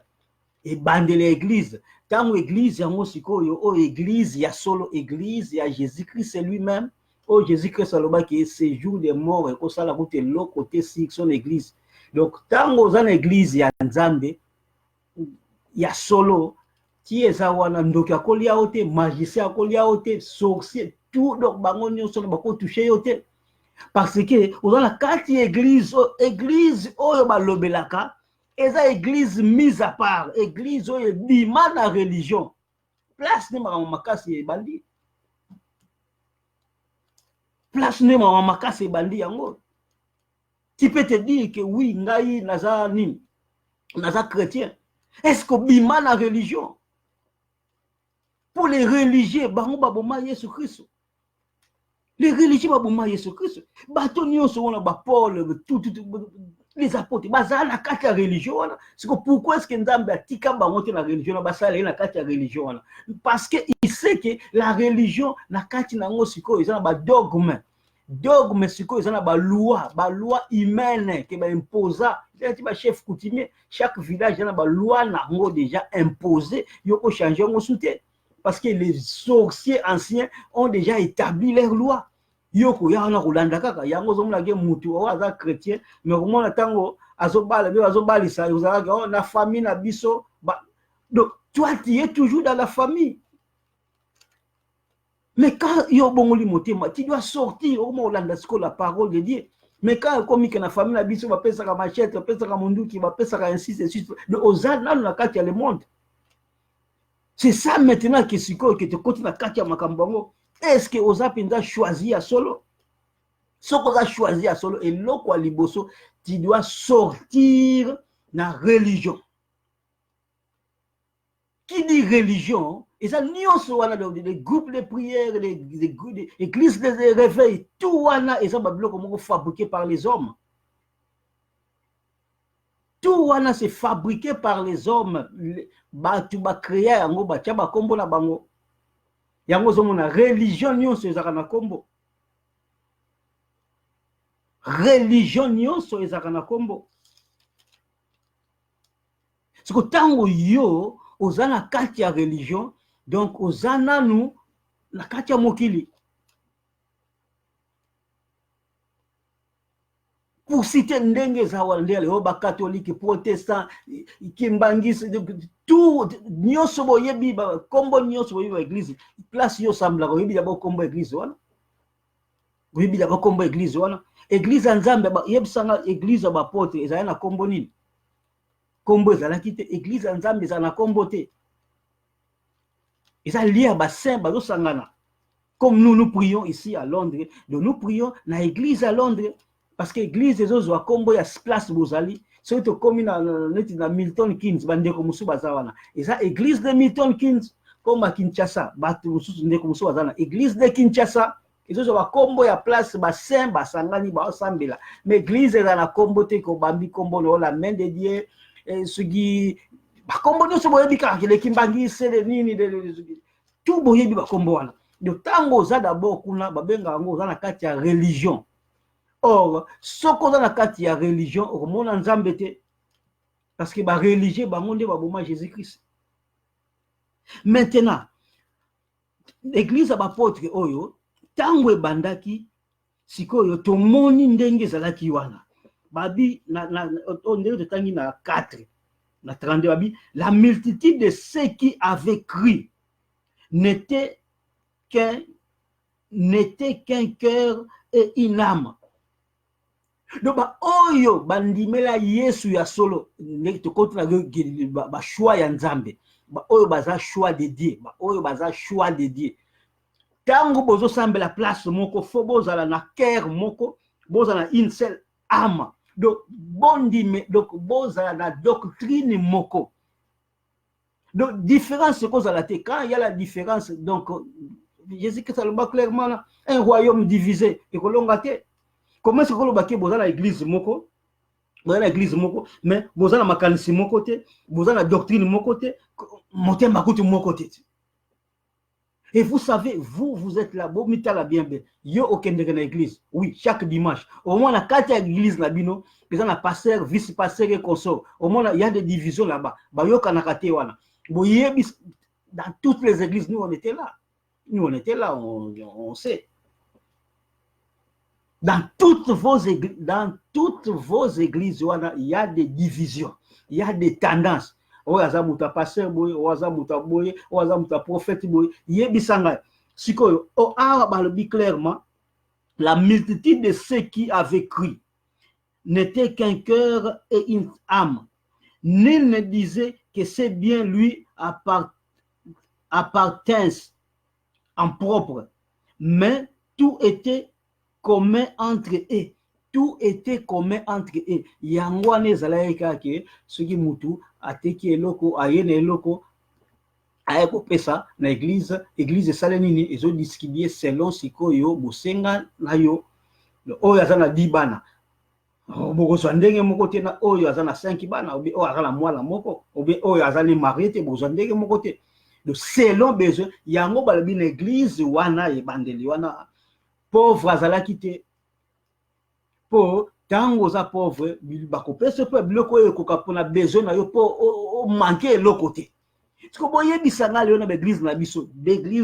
[SPEAKER 1] ebandeli ya église, tango église yango sikoyo o église ya solo, église ya Jésus-Christ lui-même, o Jésus-Christ alobaki séjour des morts et kosala kote lo côté si son église. Donc tango za na église ya Nzambe ya solo ti eza wana ndoki akolia ote, magicien akolia ote, sorcier tout, donc bango nyonso bako toucher yote parce que oza na kati église, église oyo balobelaka eza église mise à part, église oyo bima na religion, place ne makambo makasi ebandi, place ne makambo makasi ebandi yango. Tu peux te dire que oui, ngai naza nini, naza chrétien. Est-ce que bima na religion? Pour les religieux, bango baboma Yesu Christ. Les religieux baboma Yesu Christ. Bato nyonso wana ba Paul, tout les apôtres, baza na kati ya religion wana. C'est que pourquoi est-ce que Nzambe atika bango te na religion na basala na kati ya religion wana? Parce que il sait que la religion na kati nango siko eza na ba dogme. Dogme siko eza na ba loi humaine que ba imposa, c'est ba chef coutumier, chaque village eza na ba loi nango déjà imposé, yo ko changer ngo soute parce que les sorciers anciens ont déjà établi leurs lois. Yo ko ya na kolanda kaka yango zo mona ke mutu o aza chrétien mais ko mona tango azobala be azobalisa uzaka na famille na biso ba. Donc toi tu es toujours dans la famille. Mais quand il y a bon motema, tu dois sortir au moins la parole de Dieu. Mais quand comme que la famille la biso va pesa ka machette, va pesa ka munduki, va pesa ka ainsi de suite. Le ozana na kati ya le monde. C'est ça maintenant que siko que te continue na kati ya makambango. Est-ce que oza pinda choisir à solo? Ce qu'on a choisi à solo et loko liboso, tu dois sortir na religion. Qui dit religion? Et ça, les groupes de prière, les églises de réveil, tout wana, et ça, c'est fabriqué par les hommes. Tout wana, c'est fabriqué par les hommes. Tu vas créer un gros bâtiment, combo na bango. Yango zomona religion nyonso ezaka na kombo. Religion nyonso ezaka na kombo. C'est que tango yo ozana kati ya religion, donc ozana nous na kati ya mokili. Pour citer ndenge za wandele oba catholique, protestant, kimbangisi, tout nyonso boyebi ba kombo nyonso boyebi ba église, place yo sambla boyebi ba kombo église wana. Boyebi ba kombo église wana. Église Nzambe ba yebisanga église ba pote ezala na kombo nini? Kombo ezalaki te, église Nzambe ezala na kombo te. Eza lié ba saint ba sangana. Comme nous prions ici à Londres, donc nous prions na église à Londres parce que église ezo kombo ya place bozali, c'est to comme na Milton Keynes bande ko musu bazawana. Eza église de Milton Keynes comme à Kinshasa, batu musu ndeko musu bazana. Église de Kinshasa ezo ba kombo ya place ba saint ba sangani ba osambela. Mais église eza na kombo te ko bambi kombo no la main de Dieu. Sugi bakombo nyonso boyebi kaka le kimbangi sele nini de tout boyebi bakombo wana. De tango za d'abord kuna babenga yango za na kati ya religion. Or soko za na kati ya religion omona Nzambe te parce que ba religieux bango nde baboma Jésus-Christ. Maintenant l'église abapôtre oyo tango ebandaki sikoyo tomoni ndenge ezalaki wana. Babi on ndenge totangi na 4 na 32 babi la multitude de ceux qui avaient cru n'était qu'un cœur et une âme. Donc, oyo bandimela Yesu ya solo, to kontra ba choix ya Nzambe. Ba oyo baza choix de Dieu, ba oyo baza choix de Dieu. Tango bozo sambe la place moko, fo bozala na cœur moko, bozala une seule âme. Donc bondime, donc bozala na doctrine moko. Donc différence c'est cause à la quand il y a la différence, donc Jésus-Christ a le bas clairement là, un royaume divisé et que l'on gâté. Comment est-ce que vous avez besoin l'église moko, vous avez l'église moko, mais vous avez la makanisi mon côté, vous avez la doctrine mon côté, monter ma côté mon côté. Et vous savez, vous êtes là, vous mettez la bien, yo aucun de l'église. Oui, chaque dimanche. Au moins la carte de l'église là bino, ils ont la pasteur, vice-pasteur et consort. Au moins il y a des divisions là-bas. Ba yo kanakate wana. Dans toutes les églises, nous on était là. Nous on était là, on sait. Dans toutes vos églises, il y a des divisions, il y a des tendances. Oyaza muta pasteur boy, oyaza muta boy, oyaza muta prophète boy. Yebisanga. Sikoyo, o arabe clairement, la multitude de ceux qui avaient cru n'était qu'un cœur et une âme. Nul ne disait que c'est bien lui appartient en propre, mais tout était commun entre eux. Tout était commun entre eux. Yangwane zalaika ke sugi mutu ateki eloko ayene eloko ayeko pesa na église salenini ezo distribuer selon sikoyo bosenga na yo oyo azana 10 bana. Boko ndenge moko te na oyo azana 5 bana obi oyo azana mwala moko obi oyo azali marié te boko ndenge moko te. Donc selon besoin yango balobi na église wana ebandeli wana pauvre azalaki te po tango za pauvre bakopesa pe biloko oyo ekoka mpona besoin na yo po manke eloko te. Siko boyebisanga lelo na l'église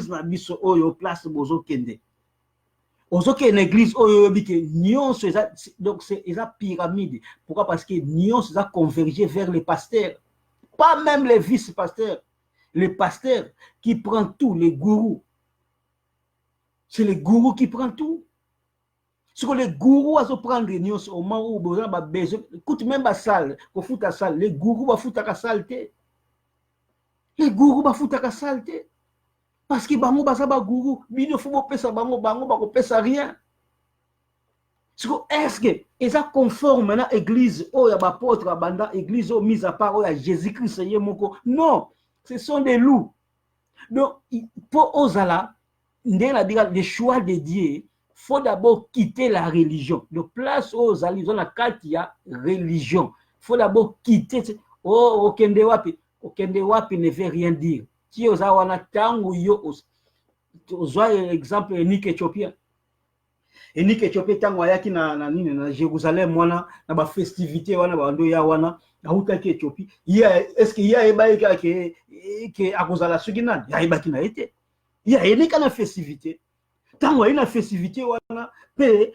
[SPEAKER 1] na biso oyo place bozokende ozokende église oyo yobike nyonso eza donc c'est eza pyramide. Pourquoi? Parce que nyonso eza converger vers les pasteurs, pas même les vice-pasteurs. Les pasteurs qui prennent tout, les gourous. C'est les gourous qui prennent tout. Ce que les gourous vont prendre au moment où vous avez besoin, écoute même la salle, pour foutre la salle, les gourous vont foutre la saleté. Les gourous vont foutre la saleté. Parce que bango basaba gourou, bino faut pesa bango bako pesa rien. Est-ce que ça conforme maintenant église oh ya ba apôtre banda église oh mise à part oh ya Jésus-Christ yemoko? Non, ce sont des loups. Donc pour Ozala, le choix de Dieu, faut d'abord quitter la religion. De place aux alliés, on a quatre religion. Faut d'abord quitter. Oh, okende wapi ne veut rien dire. Si vous avez un tango yo, vous avez exemple Enique Éthiopien. Enique Éthiopien tango ayaki na Jérusalem wana na ba festivité wana ba ndo ya wana na utaki Éthiopie. Est-ce qu'il y a eba ke akozala sugina ya ebaki na été. Il y a une festivité. Tango ina festivité wana pe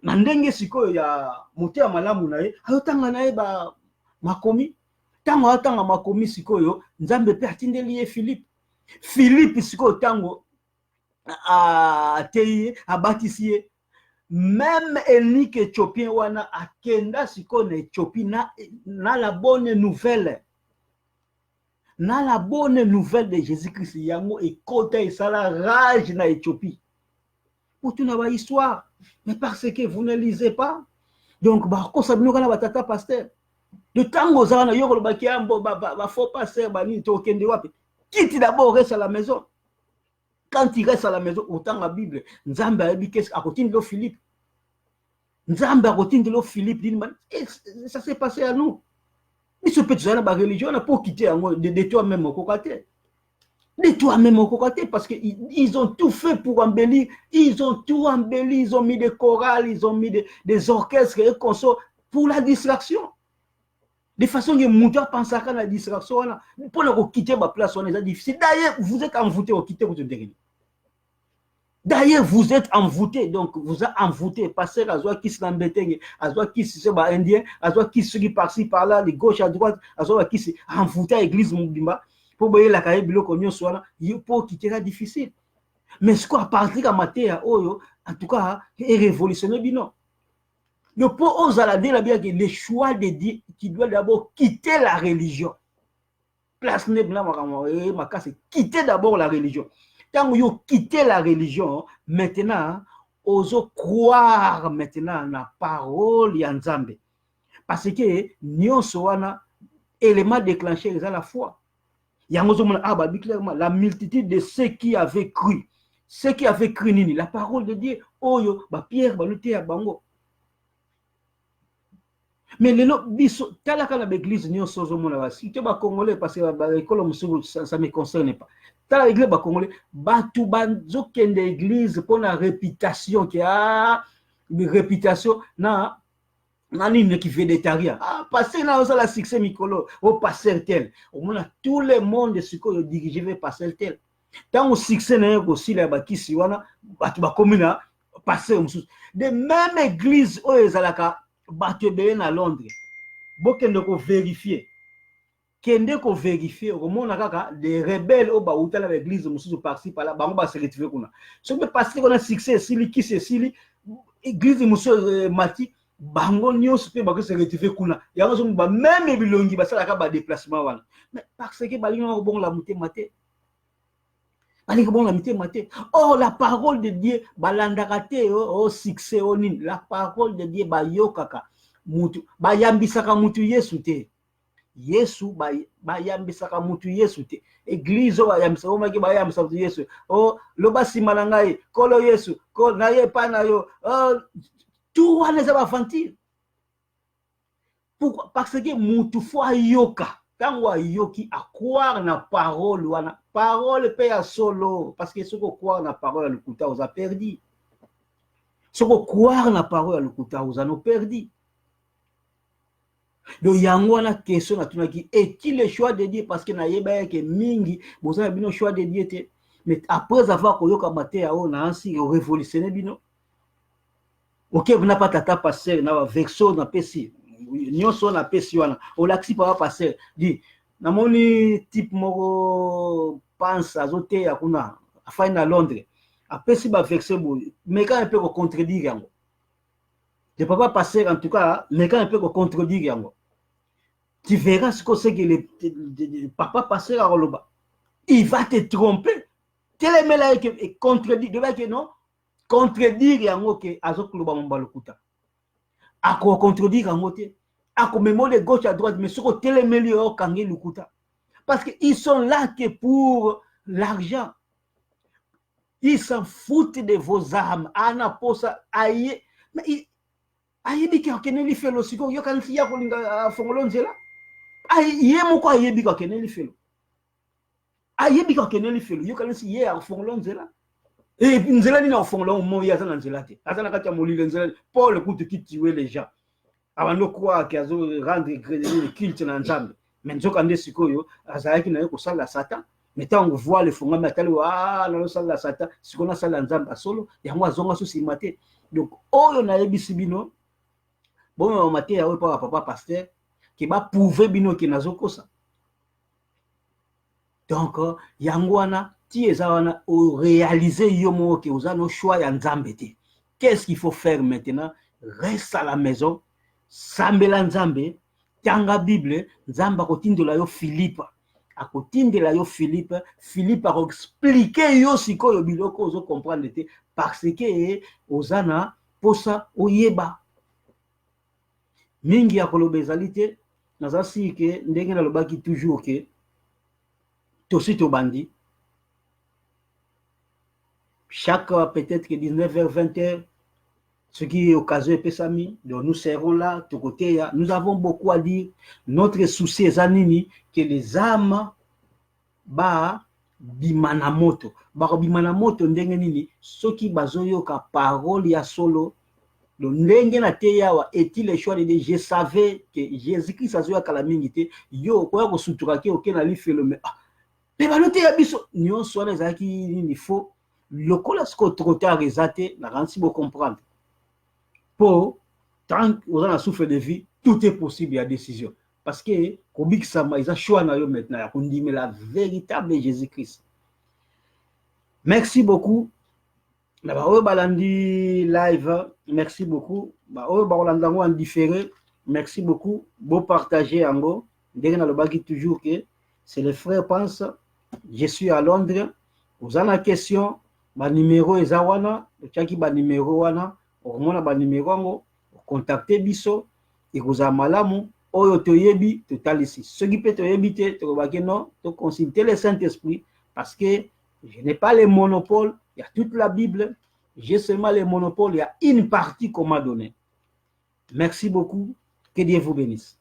[SPEAKER 1] na ndenge sikoyo ya motema malamu na ye ayotanga na ye ba makomi. Tango atanga makomi sikoyo Nzambe pe atindeli ye Philippe sikoyo tango ateye abatisi même Enique Éthiopien wana akenda sikoyo na Éthiopie na la bonne nouvelle. Na la bonne nouvelle de Jésus-Christ, yango et kota et sala rage na Éthiopie. Pour tout na histoire, mais parce que vous ne lisez pas. Donc ba ko sabino kana batata pasteur. De tango zana yoko baki ambo ba faux pasteur bani to kende wapi. Quitte d'abord reste à la maison. Quand il reste à la maison, autant la Bible, Nzambe a dit qu'est-ce à côté de Philippe. Nzambe a côté de Philippe dit ça s'est passé à nous. Mais ce petit la religion n'a pas quitté de toi-même au cocaté. De toi-même au cocaté, parce qu'ils ont tout fait pour embellir. Ils ont tout embelli. Ils ont mis des chorales, ils ont mis des orchestres et consorts pour la distraction. De façon que Mouta pense à la distraction. Pour le quitter ma place, on est difficile. D'ailleurs, vous êtes envoûté au quitter votre dernier. D'ailleurs, vous êtes envoûté, donc vous êtes envoûté. Passez à Zoa qui s'embêtait, à Zoa qui se bat indien, à Zoa qui se par-ci, par-là, de gauche à droite, à Zoa qui s'est envoûté à l'église Moubimba. Pour voyer la carrière, pour quitter la difficile. Mais ce qu'on a parlé à Matéa, en tout cas, et révolutionner bino. Le pot aux aladés, la bien que le choix de Dieu qui doit d'abord quitter la religion. Place n'est ma c'est quitter d'abord la religion. Quand vous quittez la religion, maintenant, oso croire maintenant la parole ya Nzambe. Parce que nyonso wana élément déclenché c'est la foi. Clairement, la multitude de ceux qui avaient cru. Ceux qui avaient cru nini, la parole de Dieu, oyo, Pierre, Baluté, Bango. Mais l'église, si tu es congolais, parce que ça ne me concerne pas. Dans l'église congolais, batu banzo kende église pour la réputation qui a une réputation na nani qui végétarien. Ah, passer na la succès mikolo, au passer tel. Au moins tout le monde ce que dirigé vers passer tel. Tant au succès na aussi la baki siwana, batu ba komina passer de même église o ezalaka batu ben à Londres. Bokende ko vérifier. Kende ko vérifier au monde kaka des rebelles au ba utala l'église mususu par-ci par là, bango ba se retrouver kuna. So be passer qu'on a succès sili qui c'est sili église mususu mati bango nyonso pe ba se retrouver kuna. Ya zo ba même bilongi ba sala ka ba déplacement wana. Mais parce que ba lingo bon la muté maté. Oh, la parole de Dieu, balandakate, oh, succès, oh, nin. La parole de Dieu, ba yokaka, mutu, ba yambisaka mutu yesu te. Yesu, ba yambisaka mutu yesu te. Église, oh, ba yambisaka, oh, ba yambisaka mutu yesu. Oh, loba simalangai, kolo yesu, kolo, na ye pa na yo, oh, tout wane za ba fanti. Pourquoi? Parce que mutu fo yoka. Quand on yoki à croire na parole wana parole paye à solo parce que ce qu'on croire na parole à l'ukuta vous a perdu. Ce qu'on croire na parole à l'ukuta vous a perdu. Donc yango wana question na tunaki est-il le choix de Dieu parce que na yeba que mingi boza bino choix de Dieu te mais après avoir koyoka maté ya on a ainsi révolutionné bino. OK vous n'a pas tata passer na vexo na pesi nyonso na pesi wana olaxi pa passer dit namoni type moko pense azote ya kuna afai na Londres apesi ba vexé bo mais quand un peu ko contredire yango je peux pas passer en tout cas mais quand un peu ko contredire yango tu verras ce que c'est que le papa passer à Roloba il va te tromper tel est là que contredire devait que non contredire yango que azokuluba mbalokuta ako contredire yango te ako mémo de gauche à droite mais ce que télémeli au kangé lukuta parce que ils sont là que pour l'argent ils s'en foutent de vos âmes ana posa aye mais aye biki akeneli felo siko yo kan siya ko linga fongolo nzela aye yemo ko aye biki akeneli felo aye biki akeneli felo yo kan siya fongolo nzela et nzela ni na fongolo mo ya za nzela te azana kati ya molile nzela Paul kutu qui tuer les gens avant de croire qu'ils ont rendre le culte dans Nzambe mais nzoka nde sikoyo azalaki na ko sala Satan mais tant on voit le fondement matali ah na sala Satan sikona sala Nzambe solo ya moi zonga so simate donc oyo na yebisi bino bon maté ya pa papa pasteur qui va prouver bino ki nazokosa donc yango wana ti eza wana o réaliser yo mo ke oza no choix ya Nzambe te. Qu'est-ce qu'il faut faire maintenant? Reste à la maison sambela Nzambe tanga Bible Nzamba kotindola yo Philippe akotindela yo Philippe Philippe a expliquer yo sikoyo biloko ozo comprendre te parce que ozana posa oyeba mingi ya koloba ezali te nazasi ke ndenge nalobaki toujours ke tosi tobandi chaque peut-être que 19h 20h ce qui est occasion et pesami donc nous serons là de côté nous avons beaucoup à dire notre souci est anini que les âmes ba bimanamoto ndenge nini soki bazoyoka parole ya solo donc ndenge na te yawa est-il le choix de Dieu je savais que Jésus-Christ azoyoka la mingi te yo koya ko suturaki okena lifelo mais mais balote ya biso nyonso wana ezalaki nini faux lokola siko trop tard ezate na ransi bo comprendre pour tant qu'on a souffle de vie tout est possible à décision parce que kobik sama ils a choix na yo maintenant ya kondime la véritable Jésus-Christ. Merci beaucoup Balandi live, merci beaucoup. Balandi en différé, merci beaucoup. Beau partager en go. Derrière le bagi toujours que c'est les frères pensent. Je suis à Londres. Vous avez une question, ba numéro ezawana, chaki ba numéro wana, okomona ba numéro ngo, contacter biso et vous a malamu oyo toyebi totalisi. Ce qui peut toyebi te to baki non, to consulter le Saint-Esprit parce que je n'ai pas le monopole, il y a toute la Bible, j'ai seulement le monopole, il y a une partie qu'on m'a donnée. Merci beaucoup, que Dieu vous bénisse.